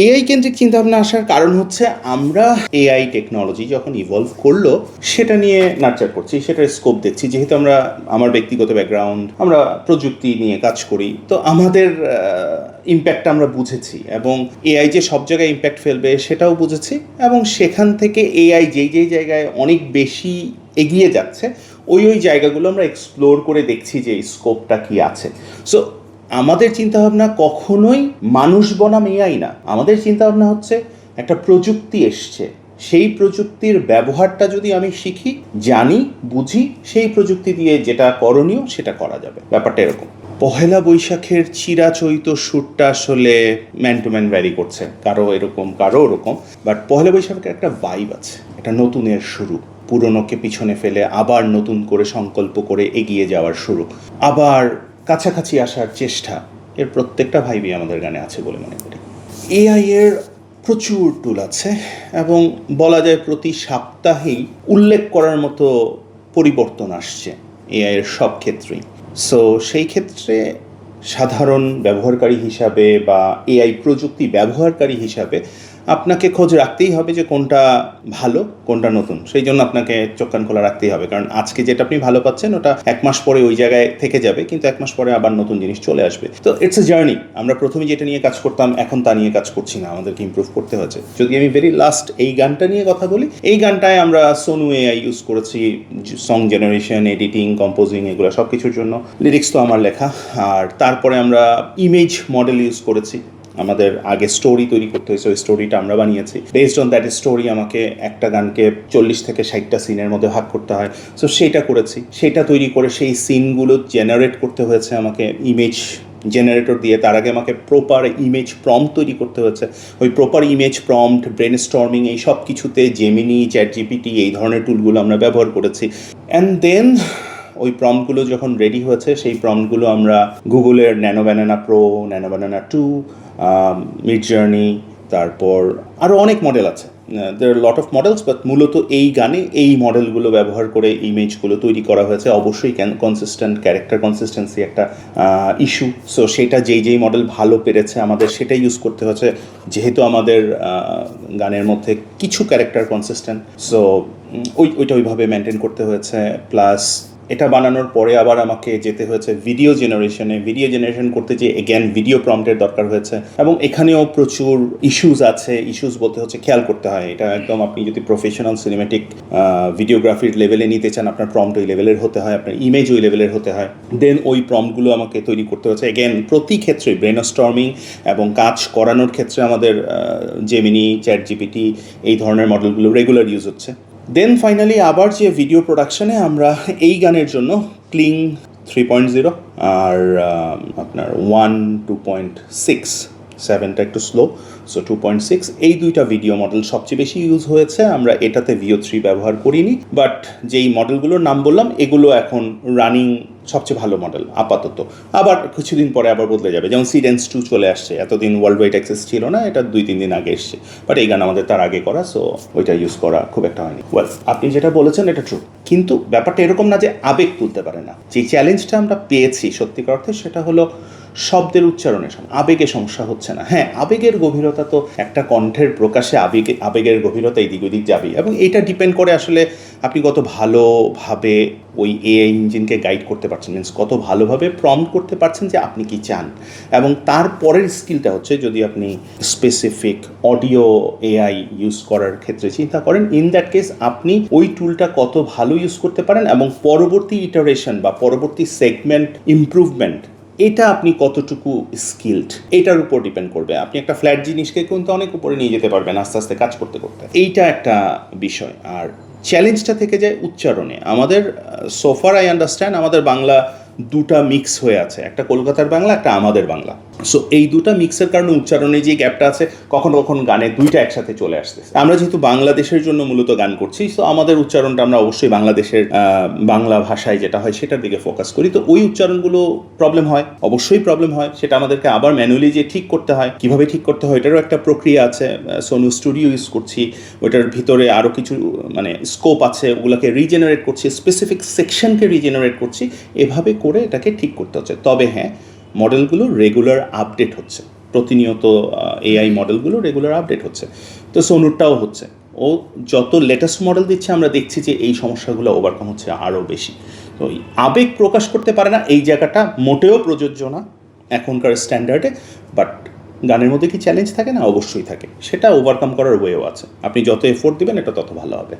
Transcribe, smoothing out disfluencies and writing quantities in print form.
AI কেন্দ্রিক চিন্তাভাবনা আসার কারণ হচ্ছে আমরা এআই টেকনোলজি যখন ইভলভ করলো সেটা নিয়ে নার্চার করছি, সেটার স্কোপ দেখছি। যেহেতু আমার ব্যক্তিগত ব্যাকগ্রাউন্ড, আমরা প্রযুক্তি নিয়ে কাজ করি, তো আমাদের ইম্প্যাক্ট আমরা বুঝেছি এবং এআই যে সব জায়গায় ইম্প্যাক্ট ফেলবে সেটাও বুঝেছি। এবং সেখান থেকে এআই যেই জায়গায় অনেক বেশি এগিয়ে যাচ্ছে ওই জায়গাগুলো আমরা এক্সপ্লোর করে দেখছি যে স্কোপটা কি আছে। সো আমাদের চিন্তাভাবনা কখনোই মানুষ বনাম এআই না, আমাদের চিন্তাভাবনা হচ্ছে একটা প্রযুক্তি এসছে, সেই প্রযুক্তির ব্যবহারটা যদি আমি শিখি, জানি, বুঝি, সেই প্রযুক্তি দিয়ে যেটা করণীয় সেটা করা যাবে। ব্যাপারটা এরকম। পহেলা বৈশাখের চিরাচরিত সুরটা আসলে ম্যান টু ম্যান ভ্যারি করছে, কারো এরকম কারো ওরকম, বাট পহেলা বৈশাখের একটা ভাইব আছে, একটা নতুনের শুরু, পুরনোকে পিছনে ফেলে আবার নতুন করে সংকল্প করে এগিয়ে যাওয়ার শুরু, আবার কাছাকাছি আসার চেষ্টা, এর প্রত্যেকটা ভাইবই আমাদের গানে আছে বলে মনে করি। এআই এর প্রচুর টুল আছে এবং বলা যায় প্রতি সপ্তাহেই উল্লেখ করার মতো পরিবর্তন আসছে এআই এর সব ক্ষেত্রেই। সো সেই ক্ষেত্রে সাধারণ ব্যবহারকারী হিসাবে বা এআই প্রযুক্তি ব্যবহারকারী হিসাবে আপনাকে খোঁজ রাখতেই হবে যে কোনটা ভালো কোনটা নতুন। সেই জন্য আপনাকে চোখ কান খোলা রাখতেই হবে, কারণ আজকে যেটা আপনি ভালো পাচ্ছেন ওটা এক মাস পরে ওই জায়গায় থেকে যাবে, কিন্তু এক মাস পরে আবার নতুন জিনিস চলে আসবে। তো ইটস এ জার্নি। আমরা প্রথমে যেটা নিয়ে কাজ করতাম এখন তা নিয়ে কাজ করছি না, আমাদেরকে ইমপ্রুভ করতে হচ্ছে। যদি আমি ভেরি লাস্ট এই গানটা নিয়ে কথা বলি, এই গানটায় আমরা সোনু এআই ইউজ করেছি সং জেনারেশন, এডিটিং, কম্পোজিং, এগুলো সব কিছুর জন্য। লিরিক্স তো আমার লেখা, আর তারপরে আমরা ইমেজ মডেল ইউজ করেছি। আমাদের আগে স্টোরি তৈরি করতে হয়েছে, ওই স্টোরিটা আমরা বানিয়েছি। বেসড অন দ্যাট স্টোরি আমাকে একটা গানকে 40 থেকে 60টা সিনের মধ্যে ভাগ করতে হয়, সো সেইটা করেছি। সেটা তৈরি করে সেই সিনগুলো জেনারেট করতে হয়েছে আমাকে ইমেজ জেনারেটর দিয়ে। তার আগে আমাকে প্রপার ইমেজ প্রম্পট তৈরি করতে হয়েছে। ওই proper image prompt, brain storming, এই সব কিছুতে জেমিনি, চ্যাট জিপিটি, এই ধরনের টুলগুলো আমরা ব্যবহার করেছি। অ্যান্ড দেন ওই প্রম্পটগুলো যখন রেডি হয়েছে, সেই প্রম্পটগুলো আমরা গুগলের nano banana pro, nano banana 2, Midjourney, তারপর আরও অনেক মডেল আছে, দেয়ার লট অফ মডেলস, বাট মূলত এই গানে এই মডেলগুলো ব্যবহার করে ইমেজগুলো তৈরি করা হয়েছে। অবশ্যই কনসিস্টেন্ট ক্যারেক্টার কনসিস্টেন্সি একটা ইস্যু, সো সেটা যেই মডেল ভালো পেরেছে আমাদের সেটাই ইউজ করতে হচ্ছে, যেহেতু আমাদের গানের মধ্যে কিছু ক্যারেক্টার কনসিস্টেন্ট, সো ওইটা ওইভাবে মেনটেন করতে হয়েছে। প্লাস এটা বানানোর পরে আবার আমাকে যেতে হয়েছে ভিডিও জেনারেশন করতে, যে এগেন ভিডিও প্রম্পটের দরকার হয়েছে, এবং এখানেও প্রচুর ইস্যুস আছে। ইস্যুস বলতে হচ্ছে খেয়াল করতে হয়, এটা একদম আপনি যদি প্রফেশনাল সিনেমেটিক ভিডিওগ্রাফির লেভেলে নিতে চান, আপনার প্রম্পট ওই লেভেলের হতে হয়, আপনার ইমেজ ওই লেভেলের হতে হয়। দেন ওই প্রম্পটগুলো আমাকে তৈরি করতে হচ্ছে। এগেন প্রতি ক্ষেত্রে ব্রেন স্টর্মিং এবং কাজ করানোর ক্ষেত্রে আমাদের জেমিনি, চ্যাট জিপিটি, এই ধরনের মডেলগুলো রেগুলার ইউজ হচ্ছে। দেন ফাইনালি আবার যে ভিডিও প্রোডাকশনে আমরা এই গানের জন্য ক্লিং 3.0 আর আপনার 2.6, 7টা একটু স্লো, সো 2.6, এই দুইটা ভিডিও মডেল সবচেয়ে বেশি ইউজ হয়েছে। আমরা এটাতে VO3 ব্যবহার করিনি, বাট যেই মডেলগুলোর নাম বললাম এগুলো এখন রানিং সবচেয়ে ভালো মডেল আপাতত। আবার কিছুদিন পরে আবার বদলে যাবে, যেমন সিডেন্স 2 চলে আসছে, এতদিন ওয়ার্ল্ড ওয়াইড অ্যাক্সেস ছিল না, এটা 2-3 দিন আগে এসছে, বাট এই গান আমাদের তার আগে করা, সো ওইটা ইউজ করা খুব একটা হয়নি। ওয়েল, আপনি যেটা বলেছেন এটা ট্রু, কিন্তু ব্যাপারটা এরকম না যে আবেগ তুলতে পারে না। যে চ্যালেঞ্জটা আমরা পেয়েছি সত্যিকার অর্থে সেটা হলো শব্দের উচ্চারণের সময় আবেগে সমস্যা হচ্ছে না। হ্যাঁ, আবেগের গভীরতা তো একটা কণ্ঠের প্রকাশে আবেগের গভীরতা এদিক ওদিক যাবেই, এবং এটা ডিপেন্ড করে আসলে আপনি কত ভালোভাবে ওই এআই ইঞ্জিনকে গাইড করতে পারছেন, মিনস কত ভালোভাবে প্রম্পট করতে পারছেন যে আপনি কি চান। এবং তারপরের স্কিলটা হচ্ছে যদি আপনি স্পেসিফিক অডিও এআই ইউজ করার ক্ষেত্রে চিন্তা করেন, ইন দ্যাট কেস আপনি ওই টুলটা কত ভালো ইউজ করতে পারেন এবং পরবর্তী ইটারেশন বা পরবর্তী সেগমেন্ট ইমপ্রুভমেন্ট, এটা আপনি কতটুকু স্কিলড, এটার উপর ডিপেন্ড করবে। আপনি একটা ফ্ল্যাট জিনিসকে কিন্তু অনেক উপরে নিয়ে যেতে পারবেন আস্তে আস্তে কাজ করতে করতে, এইটা একটা বিষয়। আর চ্যালেঞ্জটা থেকে যায় উচ্চারণে। আমাদের সোফার আই আন্ডারস্ট্যান্ড আমাদের বাংলা দুটা মিক্স হয়ে আছে, একটা কলকাতার বাংলা, একটা আমাদের বাংলা। সো এই দুটা মিক্সের কারণে উচ্চারণে যে গ্যাপটা আছে, কখনো কখনো গানে দুইটা একসাথে চলে আসতেছে। আমরা যেহেতু বাংলাদেশের জন্য মূলত গান করছি, সো আমাদের উচ্চারণটা আমরা অবশ্যই বাংলাদেশের বাংলা ভাষায় যেটা হয় সেটার দিকে ফোকাস করি। তো ওই উচ্চারণগুলো প্রবলেম হয়, অবশ্যই প্রবলেম হয়, সেটা আমাদেরকে আবার ম্যানুয়ালি যে ঠিক করতে হয়। কীভাবে ঠিক করতে হয় এটারও একটা প্রক্রিয়া আছে। সোনু স্টুডিও ইউজ করছি, ওইটার ভিতরে আরও কিছু মানে স্কোপ আছে, ওগুলোকে রিজেনারেট করছি, স্পেসিফিক সেকশনকে রিজেনারেট করছি, এভাবে করে এটাকে ঠিক করতে হচ্ছে। তবে হ্যাঁ, মডেলগুলো রেগুলার আপডেট হচ্ছে। প্রতিনিয়ত এআই মডেলগুলো রেগুলার আপডেট হচ্ছে, তো সোনুরটাও হচ্ছে। ও যত লেটেস্ট মডেল দিচ্ছে আমরা দেখছি যে এই সমস্যাগুলো ওভারকাম হচ্ছে আরও বেশি। তো আবেগ প্রকাশ করতে পারে না, এই জায়গাটা মোটেও প্রযোজ্য না এখনকার স্ট্যান্ডার্ডে। বাট গানের মধ্যে কি চ্যালেঞ্জ থাকে না? অবশ্যই থাকে, সেটা ওভারকাম করার ওয়েও আছে। আপনি যত এফোর্ট দিবেন এটা তত ভালো হবে।